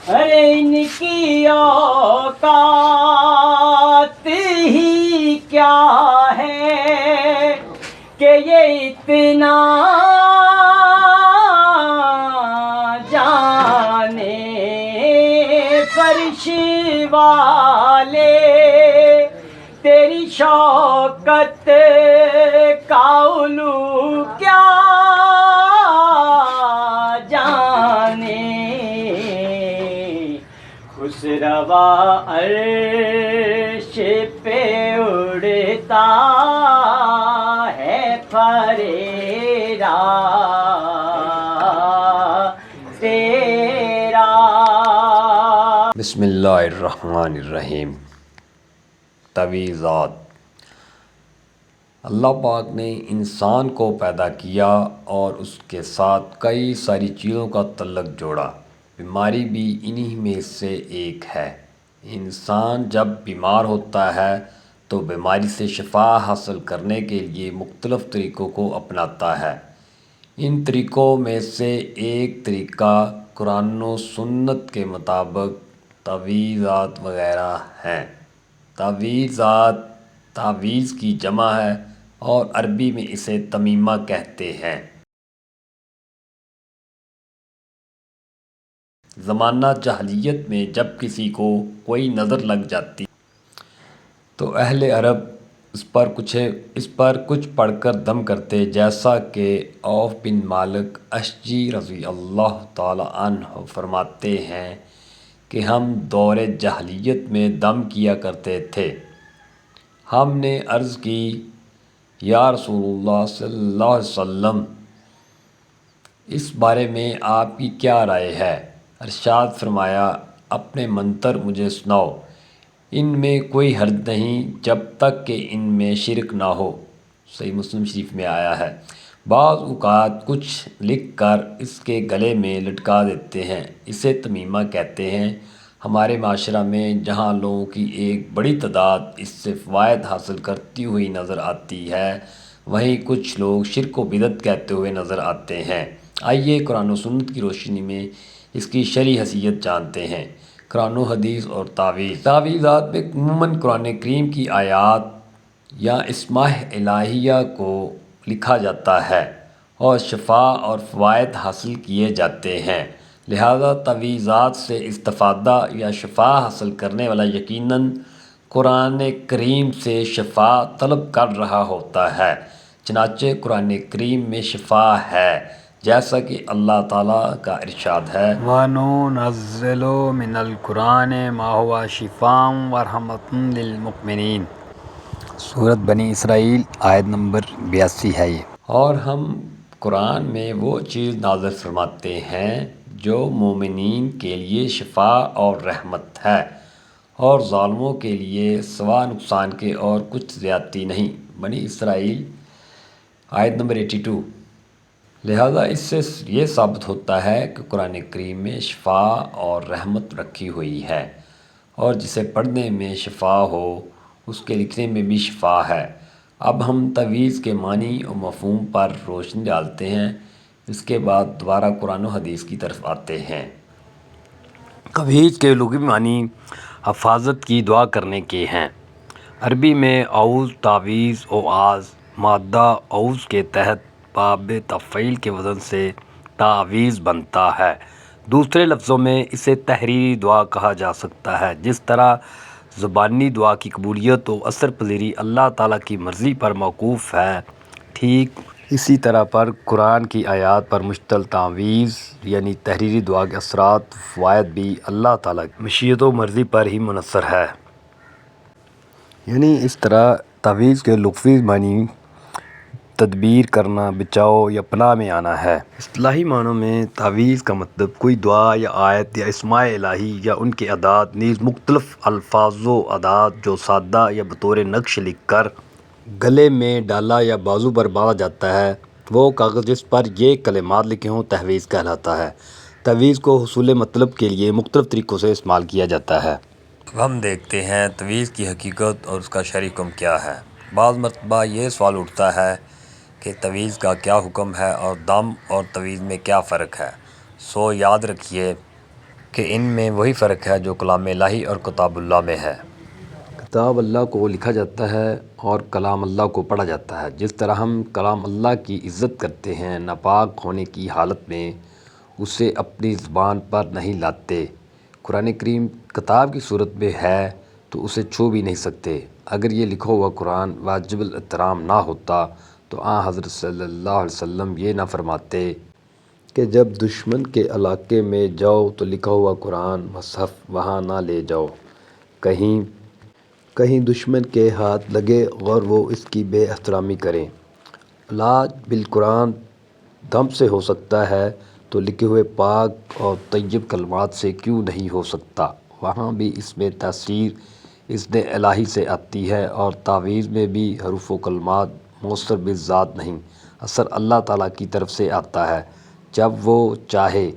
ارے ان کی اوقات ہی کیا ہے کہ یہ اتنا جانے، فرش والے تیری شوکت کا علو کیا جانے، خسروا عرش پہ اڑتا ہے پھریرا تیرا۔ بسم اللہ الرحمن الرحیم۔ تعویذات۔ اللہ پاک نے انسان کو پیدا کیا اور اس کے ساتھ کئی ساری چیزوں کا تعلق جوڑا۔ بیماری بھی انہی میں سے ایک ہے۔ انسان جب بیمار ہوتا ہے تو بیماری سے شفا حاصل کرنے کے لیے مختلف طریقوں کو اپناتا ہے۔ ان طریقوں میں سے ایک طریقہ قرآن و سنت کے مطابق تعویذات وغیرہ ہیں۔ تعویذات تعویذ کی جمع ہے اور عربی میں اسے تمیمہ کہتے ہیں۔ زمانہ جاہلیت میں جب کسی کو کوئی نظر لگ جاتی تو اہل عرب اس پر کچھ پڑھ کر دم کرتے، جیسا کہ عوف بن مالک اشجعی رضی اللہ تعالی عنہ فرماتے ہیں کہ ہم دور جاہلیت میں دم کیا کرتے تھے۔ ہم نے عرض کی، یا رسول اللہ صلی اللہ علیہ وسلم، اس بارے میں آپ کی کیا رائے ہے؟ ارشاد فرمایا، اپنے منتر مجھے سناؤ، ان میں کوئی حرج نہیں جب تک کہ ان میں شرک نہ ہو۔ صحیح مسلم شریف میں آیا ہے۔ بعض اوقات کچھ لکھ کر اس کے گلے میں لٹکا دیتے ہیں، اسے تمیمہ کہتے ہیں۔ ہمارے معاشرہ میں جہاں لوگوں کی ایک بڑی تعداد اس سے فوائد حاصل کرتی ہوئی نظر آتی ہے، وہیں کچھ لوگ شرک و بدعت کہتے ہوئے نظر آتے ہیں۔ آئیے قرآن و سنت کی روشنی میں اس کی شرعی حیثیت جانتے ہیں۔ قرآن و حدیث اور تعویذ۔ تعویذات میں عموماً قرآن کریم کی آیات یا اسماء الہیہ کو لکھا جاتا ہے اور شفا اور فوائد حاصل کیے جاتے ہیں، لہذا تعویذات سے استفادہ یا شفا حاصل کرنے والا یقیناً قرآن کریم سے شفا طلب کر رہا ہوتا ہے۔ چنانچہ قرآن کریم میں شفا ہے، جیسا کہ اللہ تعالیٰ کا ارشاد ہے، وَنُنَزِّلُ مِنَ الْقُرْآنِ مَا هُوَ شِفَاءٌ وَرَحْمَةٌ لِّلْمُؤْمِنِينَ۔ سورۃ بنی اسرائیل آیت نمبر 82 ہے یہ۔ اور ہم قرآن میں وہ چیز نازل فرماتے ہیں جو مومنین کے لیے شفا اور رحمت ہے، اور ظالموں کے لیے سوا نقصان کے اور کچھ زیادتی نہیں۔ بنی اسرائیل آیت نمبر 82۔ لہذا اس سے یہ ثابت ہوتا ہے کہ قرآن کریم میں شفا اور رحمت رکھی ہوئی ہے، اور جسے پڑھنے میں شفا ہو اس کے لکھنے میں بھی شفا ہے۔ اب ہم تعویذ کے معنی و مفہوم پر روشنی ڈالتے ہیں، اس کے بعد دوبارہ قرآن و حدیث کی طرف آتے ہیں۔ تعویذ کے لغوی معنی حفاظت کی دعا کرنے کے ہیں۔ عربی میں اعوذ، تعویذ، اوعاظ، مادہ اعوذ کے تحت باب تفعیل کے وزن سے تعویذ بنتا ہے۔ دوسرے لفظوں میں اسے تحریری دعا کہا جا سکتا ہے۔ جس طرح زبانی دعا کی قبولیت و اثر پذیری اللہ تعالیٰ کی مرضی پر موقوف ہے، ٹھیک اسی طرح پر قرآن کی آیات پر مشتمل تعویذ یعنی تحریری دعا کے اثرات و فوائد بھی اللہ تعالیٰ کی مشیت و مرضی پر ہی منحصر ہے۔ یعنی اس طرح تعویذ کے لغوی معنی تدبیر کرنا، بچاؤ یا پناہ میں آنا ہے۔ اصطلاحی معنوں میں تعویذ کا مطلب کوئی دعا یا آیت یا اسماء الہی یا ان کے اعداد، نیز مختلف الفاظ و اعداد جو سادہ یا بطور نقش لکھ کر گلے میں ڈالا یا بازو پر باندھا جاتا ہے، وہ کاغذ جس پر یہ کلمات لکھے ہوں تعویذ کہلاتا ہے۔ تعویذ کو حصول مطلب کے لیے مختلف طریقوں سے استعمال کیا جاتا ہے۔ اب ہم دیکھتے ہیں تعویذ کی حقیقت اور اس کا شرعی حکم کیا ہے۔ بعض مرتبہ یہ سوال اٹھتا ہے کہ تعویذ کا کیا حکم ہے اور دم اور تعویذ میں کیا فرق ہے؟ سو یاد رکھیے کہ ان میں وہی فرق ہے جو کلام الہی اور کتاب اللہ میں ہے۔ کتاب اللہ کو لکھا جاتا ہے اور کلام اللہ کو پڑھا جاتا ہے۔ جس طرح ہم کلام اللہ کی عزت کرتے ہیں، ناپاک ہونے کی حالت میں اسے اپنی زبان پر نہیں لاتے۔ قرآن کریم کتاب کی صورت میں ہے تو اسے چھو بھی نہیں سکتے۔ اگر یہ لکھا ہوا قرآن واجب الاحترام نہ ہوتا تو حضرت صلی اللہ علیہ وسلم یہ نہ فرماتے کہ جب دشمن کے علاقے میں جاؤ تو لکھا ہوا قرآن مصحف وہاں نہ لے جاؤ، کہیں دشمن کے ہاتھ لگے اور وہ اس کی بے احترامی کریں۔ علاج بالقرآن دم سے ہو سکتا ہے تو لکھے ہوئے پاک اور طیب کلمات سے کیوں نہیں ہو سکتا؟ وہاں بھی اس میں تاثیر اذن الہی سے آتی ہے، اور تعویذ میں بھی حروف و کلمات مؤثر بالذات نہیں، اثر اللہ تعالیٰ کی طرف سے آتا ہے۔ جب وہ چاہے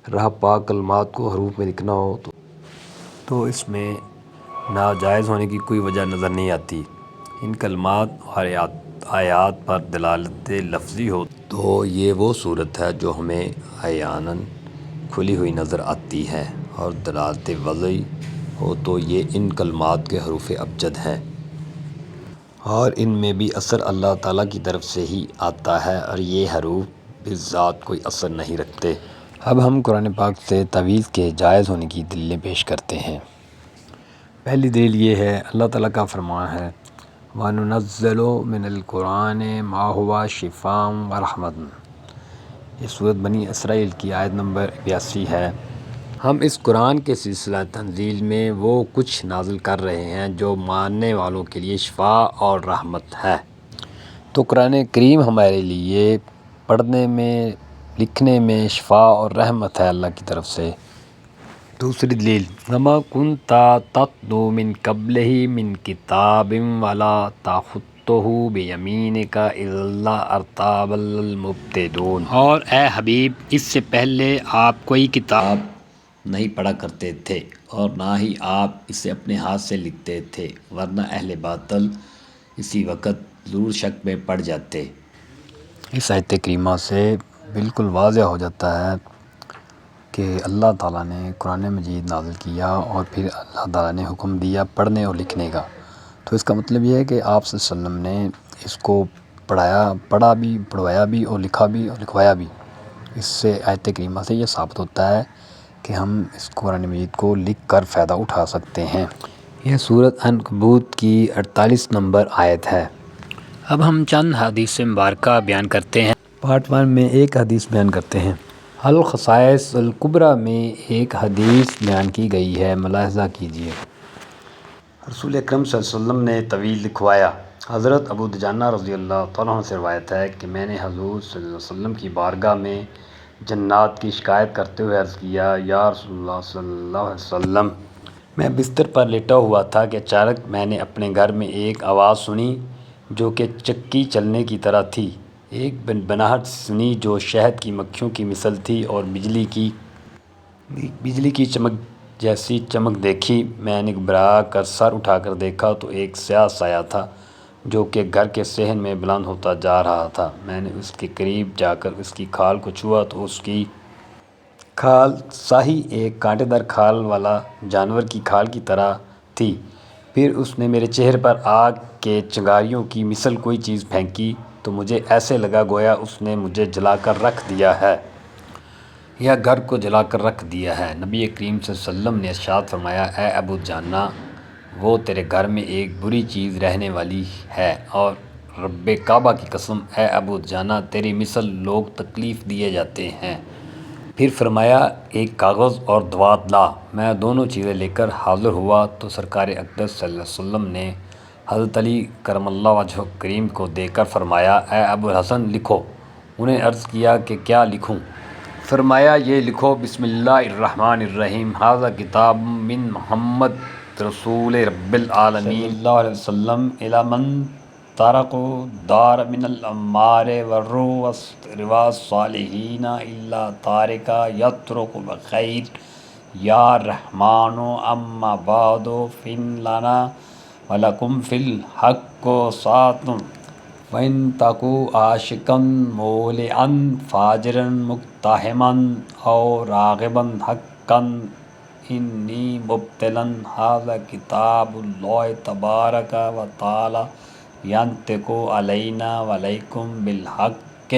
راہ پاک کلمات کو حروف میں لکھنا ہو تو اس میں ناجائز ہونے کی کوئی وجہ نظر نہیں آتی۔ ان کلمات اور آیات پر دلالت لفظی ہو تو یہ وہ صورت ہے جو ہمیں عیاناً کھلی ہوئی نظر آتی ہے، اور دلالت وضعی ہو تو یہ ان کلمات کے حروف ابجد ہیں، اور ان میں بھی اثر اللہ تعالیٰ کی طرف سے ہی آتا ہے، اور یہ حروف بالذات کوئی اثر نہیں رکھتے۔ اب ہم قرآن پاک سے تعویذ کے جائز ہونے کی دلیلیں پیش کرتے ہیں۔ پہلی دلیل یہ ہے، اللہ تعالیٰ کا فرمان ہے وَنُنَزِّلُ مِنَ الْقُرْآنِ مَا هُوَ شِفَاءٌ وَرَحْمَةٌ۔ یہ سورۃ بنی اسرائیل کی آیت نمبر 82 ہے۔ ہم اس قرآن کے سلسلہ تنزیل میں وہ کچھ نازل کر رہے ہیں جو ماننے والوں کے لیے شفا اور رحمت ہے۔ تو قرآن کریم ہمارے لیے پڑھنے میں، لکھنے میں شفا اور رحمت ہے اللہ کی طرف سے۔ دوسری دلیل، وَمَا كُنْتَ تَتْلُو مِنْ قَبْلِهِ مِنْ كِتَابٍ وَلَا تَخُطُّهُ بِيَمِينِكَ إِذًا لَارْتَابَ الْمُبْطِلُونَ۔ اور اے حبیب، اس سے پہلے آپ کوئی کتاب نہیں پڑھا کرتے تھے اور نہ ہی آپ اسے اپنے ہاتھ سے لکھتے تھے، ورنہ اہل باطل اسی وقت ضرور شک میں پڑ جاتے۔ اس آیت کریمہ سے بالکل واضح ہو جاتا ہے کہ اللہ تعالیٰ نے قرآن مجید نازل کیا اور پھر اللہ تعالیٰ نے حکم دیا پڑھنے اور لکھنے کا۔ تو اس کا مطلب یہ ہے کہ آپ صلی اللہ علیہ وسلم نے اس کو پڑھا بھی، پڑھوایا بھی، اور لکھا بھی اور لکھوایا بھی۔ اس سے آیت کریمہ سے یہ ثابت ہوتا ہے کہ ہم اس قرآن مجید کو لکھ کر فائدہ اٹھا سکتے ہیں۔ یہ سورۃ عنکبوت کی 48 نمبر آیت ہے۔ اب ہم چند حدیث مبارکہ بیان کرتے ہیں۔ پارٹ 1 میں ایک حدیث بیان کرتے ہیں۔ الخصائص الکبریٰ میں ایک حدیث بیان کی گئی ہے، ملاحظہ کیجیے۔ رسول اکرم صلی اللہ علیہ وسلم نے طویل لکھوایا۔ حضرت ابو دجانہ رضی اللہ تعالیٰ عنہ سے روایت ہے کہ میں نے حضور صلی اللہ علیہ وسلم کی بارگاہ میں جنات کی شکایت کرتے ہوئے عرض کیا، یا رسول اللہ صلی اللہ علیہ وسلم، میں بستر پر لیٹا ہوا تھا کہ اچانک میں نے اپنے گھر میں ایک آواز سنی جو کہ چکی چلنے کی طرح تھی، ایک بنبناہٹ سنی جو شہد کی مکھیوں کی مثل تھی، اور بجلی کی چمک جیسی چمک دیکھی۔ میں نے گھبرا کر سر اٹھا کر دیکھا تو ایک سیاہ سایہ تھا جو کہ گھر کے صحن میں بلند ہوتا جا رہا تھا۔ میں نے اس کے قریب جا کر اس کی کھال کو چھوا تو اس کی کھال صحیح ایک کانٹے دار کھال والا جانور کی کھال کی طرح تھی۔ پھر اس نے میرے چہرے پر آگ کے چنگاریوں کی مثل کوئی چیز پھینکی تو مجھے ایسے لگا گویا اس نے مجھے جلا کر رکھ دیا ہے یا گھر کو جلا کر رکھ دیا ہے۔ نبی کریم صلی اللہ علیہ وسلم نے ارشاد فرمایا، اے ابو جانہ، وہ تیرے گھر میں ایک بری چیز رہنے والی ہے، اور رب کعبہ کی قسم، اے ابو جانہ، تیری مثل لوگ تکلیف دیے جاتے ہیں۔ پھر فرمایا، ایک کاغذ اور دوات لا۔ میں دونوں چیزیں لے کر حاضر ہوا تو سرکار اقدس صلی اللہ علیہ وسلم نے حضرت علی کرم اللہ وجہہ کریم کو دے کر فرمایا، اے ابو الحسن، لکھو۔ انہیں عرض کیا کہ کیا لکھوں؟ فرمایا، یہ لکھو، بسم اللہ الرحمن الرحیم، ھذا کتاب من محمد رسول رب العالمین صلی اللہ علیہ وسلم الی من ترک دار من الاموال والروا الصالحین الا تارک یترک بخیر یا رحمن اما بعد فإن لنا ولکم فی الحق ساعۃ وَإِن تَكُوا عَاشِقًا مُولِعًا فَاجِرًا مُقْتَحِمًا أَوْ رَاغِبًا رزقا انی مبتلا ھذا کتاب اللہ تبارک و تعالی ینطق علینا وعلیکم بالحق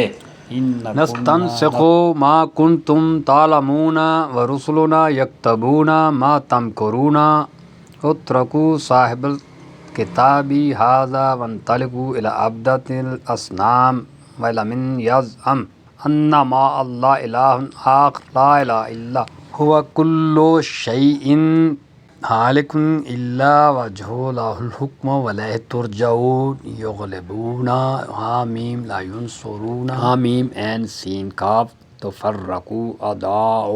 نستنسخ ما کنتم تعلمون ورسلنا یکتبون ما تمکرون اترکوا صاحب الکتاب ھذا وانطلقوا الی عبدۃ الاصنام ولمن یزعم ان مع اللہ الہ آخر لا الہ الا هو کل شیء ہالک الا وجہہ لہ الحکم والیہ ترجعون یغلبون حامیم لا ینصرون حامیم عین سین کاف تفرقوا اعداء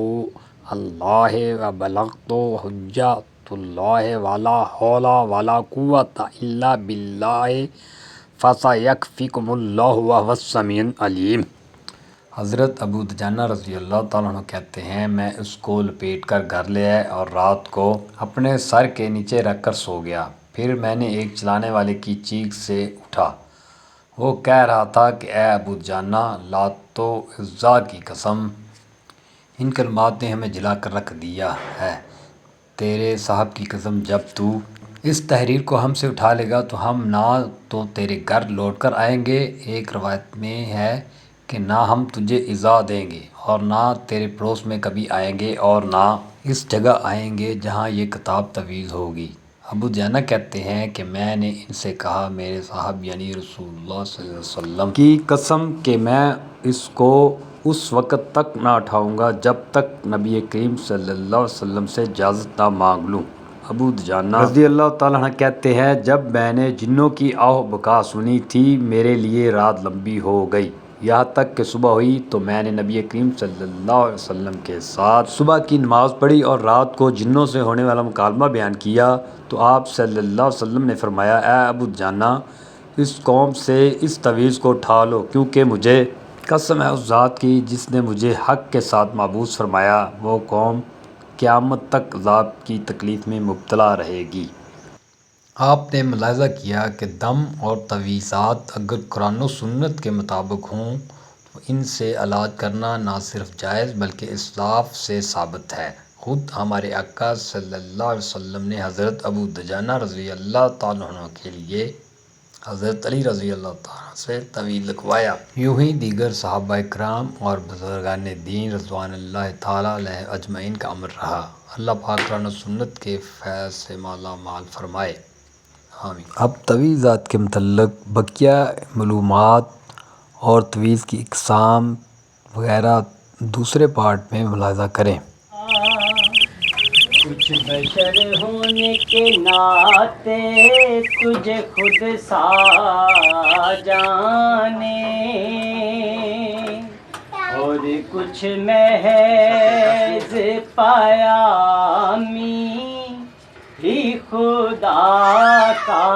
اللہ وبلغت حجت اللہ ولا حول ولا قوة الا باللہ فسیکفیکم اللہ وہو السمیع العلیم۔ حضرت ابو دجانہ رضی اللہ تعالیٰ عنہ کہتے ہیں میں اس کو لپیٹ کر گھر لے آیا اور رات کو اپنے سر کے نیچے رکھ کر سو گیا۔ پھر میں نے ایک چلانے والے کی چیخ سے اٹھا، وہ کہہ رہا تھا کہ اے ابو دجانہ، لات و عزا کی قسم، ان کلمات نے ہمیں جلا کر رکھ دیا ہے۔ تیرے صاحب کی قسم، جب تو اس تحریر کو ہم سے اٹھا لے گا تو ہم نہ تو تیرے گھر لوٹ کر آئیں گے، ایک روایت میں ہے کہ نہ ہم تجھے ایذا دیں گے اور نہ تیرے پڑوس میں کبھی آئیں گے اور نہ اس جگہ آئیں گے جہاں یہ کتاب تفویض ہوگی۔ ابو دجانہ کہتے ہیں کہ میں نے ان سے کہا میرے صاحب یعنی رسول اللہ صلی اللہ علیہ وسلم کی قسم کہ میں اس کو اس وقت تک نہ اٹھاؤں گا جب تک نبی کریم صلی اللہ علیہ وسلم سے اجازت نہ مانگ لوں۔ ابو دجانہ رضی اللہ تعالیٰ عنہ کہتے ہیں جب میں نے جنوں کی آہ بکا سنی تھی میرے لیے رات لمبی ہو گئی، یہاں تک کہ صبح ہوئی تو میں نے نبی کریم صلی اللہ علیہ وسلم کے ساتھ صبح کی نماز پڑھی اور رات کو جنوں سے ہونے والا مکالمہ بیان کیا تو آپ صلی اللہ علیہ وسلم نے فرمایا اے ابو دجانہ، اس قوم سے اس تعویذ کو اٹھا لو، کیونکہ مجھے قسم ہے اس ذات کی جس نے مجھے حق کے ساتھ معبود فرمایا، وہ قوم قیامت تک عذاب کی تکلیف میں مبتلا رہے گی۔ آپ نے ملاحظہ کیا کہ دم اور تعویذات اگر قرآن و سنت کے مطابق ہوں تو ان سے علاج کرنا نہ صرف جائز بلکہ اسلاف سے ثابت ہے۔ خود ہمارے آقا صلی اللہ علیہ وسلم نے حضرت ابو دجانہ رضی اللہ تعالیٰ عنہ کے لیے حضرت علی رضی اللہ تعالیٰ عنہ سے تعویذ لکھوایا۔ یوں ہی دیگر صحابہ کرام اور بزرگان دین رضوان اللہ تعالیٰ علیہ اجمعین کا عمل رہا۔ اللہ پاک قرآن و سنت کے فیض سے مالا مال فرمائے، آمین۔ اب تعویذات کے متعلق بقیہ معلومات اور تعویذ کی اقسام وغیرہ دوسرے پارٹ میں ملاحظہ کریں۔ کچھ بشر ہونے کے ناطے تجھے خود سا جانے، اور کچھ محض پیامی ہی خدا کا